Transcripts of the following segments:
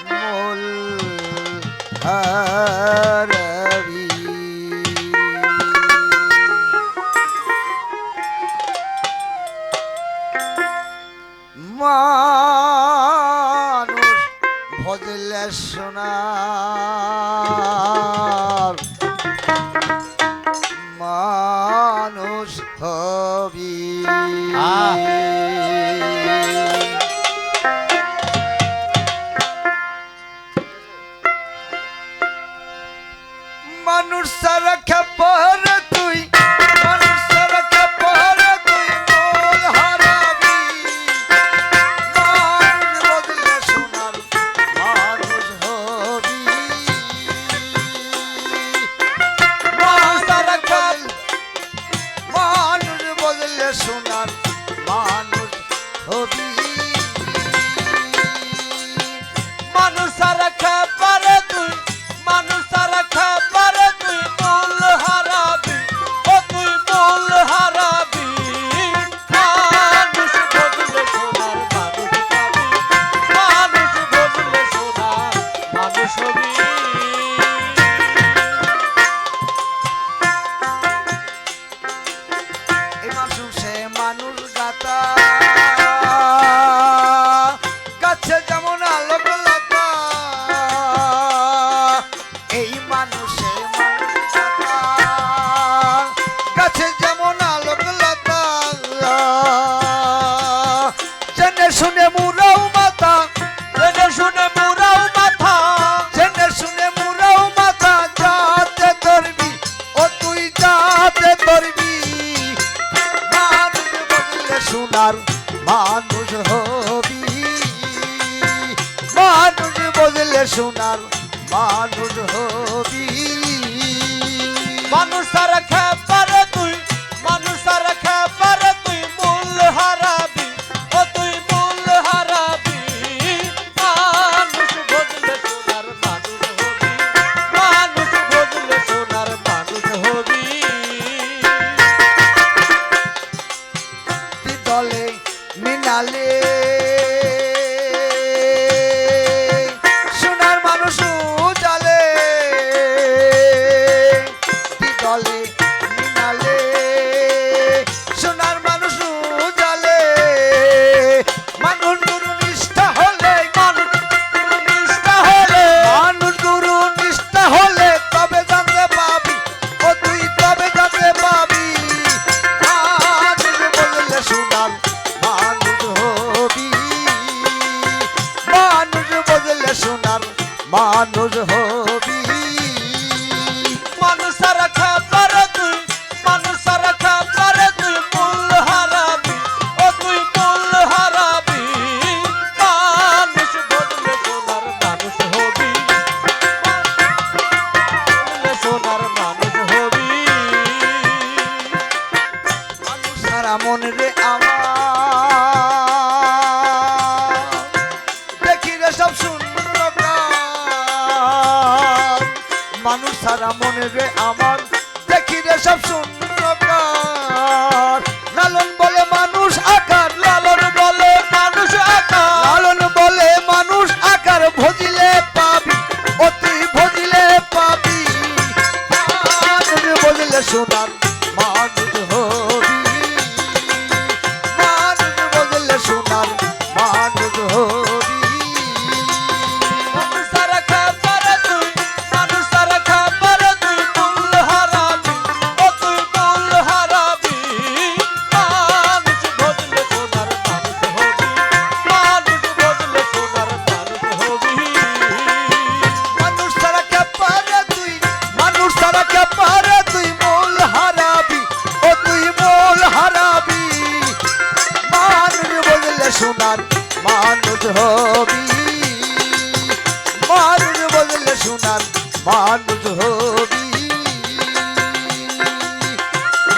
মূল হারাবি। মানুষ ভজলে সোনার মানুষ হবি। মানুষ সারা খেপর তুই, মানুষ সারা খেপর তুই মূল হারাবি। মানুষ বদলে সোনার মানুষ হবি। মানুষ সারা খেল, মানুষ বদলে সোনার মানুষ হবি। মানুষ সারা খেপারে তুই, মানুষ সারা খেপারে তুই মূল হারাবি, ও তুই মূল হারাবি। মানুষ বদলে সোনার মানুষ পাবি, মানুষ বদলে সোনার মানুষ হবি। এই মানুষে মানুষ গাতা, গাছে যেমন আলোক লতা। এই মানুষে মানুষ গাতা, গাছে যেমন আলোক লতা। জেনে শুনে মুরাও মাথা, জেনে শুনে মুরাও মাথা, জেনে শুনে মুরাও মাথা। যাতে ধরবি ও তুই যাতে ধরবি। মানুষ বদলে সোনার মানুষ হবি। মানুষ বদলে সোনার মানুষ হবি। মানুষ সারা খেপারে তুই, মানুষ সারা খেপারে তুই মূল হারাবি, ও তুই মূল হারাবি। মানুষ বদলে সোনার মানুষ হবি, মানুষ বদলে সোনার মানুষ হবি। দলে মিনালে সোনার মানুষ উজালে। দলে মিনালে সোনার মানুষ উজালে। মানুষ গুরু নিষ্ঠা হলে, মানুষ নিষ্ঠা হলে, মানুষ গুরু নিষ্ঠা হলে তবে জানতে পাবি ও তুই তবে জানতে পাবি। মানুষ বদলে সোনার মানুষ হবি। মানুষ বদলে সোনার মানুষ হবি। মানুষ সারা খেপারে তুই, মানুষ সারা খেপারে তুই মূল হারাবি, ও তুই মূল হারাবি। মানুষ বদলে সোনার মানুষ হবি, বদলে সোনার মানুষ হবি। মানুষ সারা মন রে আমার, দেখি রে সব শূন্য কার। মানুষ সারা মনে রে আমার, দেখি রে সব শূন্য কার। লালন বলে মানুষ আকার, লালন বলে মানুষ আকার, লালন বলে মানুষ আকার। ভজিলে পাবি ও তুই ভজিলে পাবি। মানুষ বদলে সোনার মানুষ হবি। মানুষ বদলে সোনার মানুষ হবি। মানুষ সারা খেপারে তুই, মানুষ সারা খেপারে তুই মূল হারাবি, ও তুই মূল হারাবি। মানুষ বদলে সোনার মানুষ হবি, মানুষ বদলে সোনার মানুষ হবি। মানুষ ছাড়া কে পারে তুই, মানুষ ছাড়া কে পারে তুই মূল হারাবি ও তুই মূল হারাবি। মানুষ বদলে সোনার মানুষ হবি। মানুষ বদলে সোনার মানুষ হবি।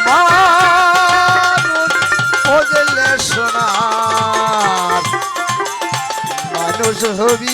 মানুষ বদলে সোনার মানুষ হবি।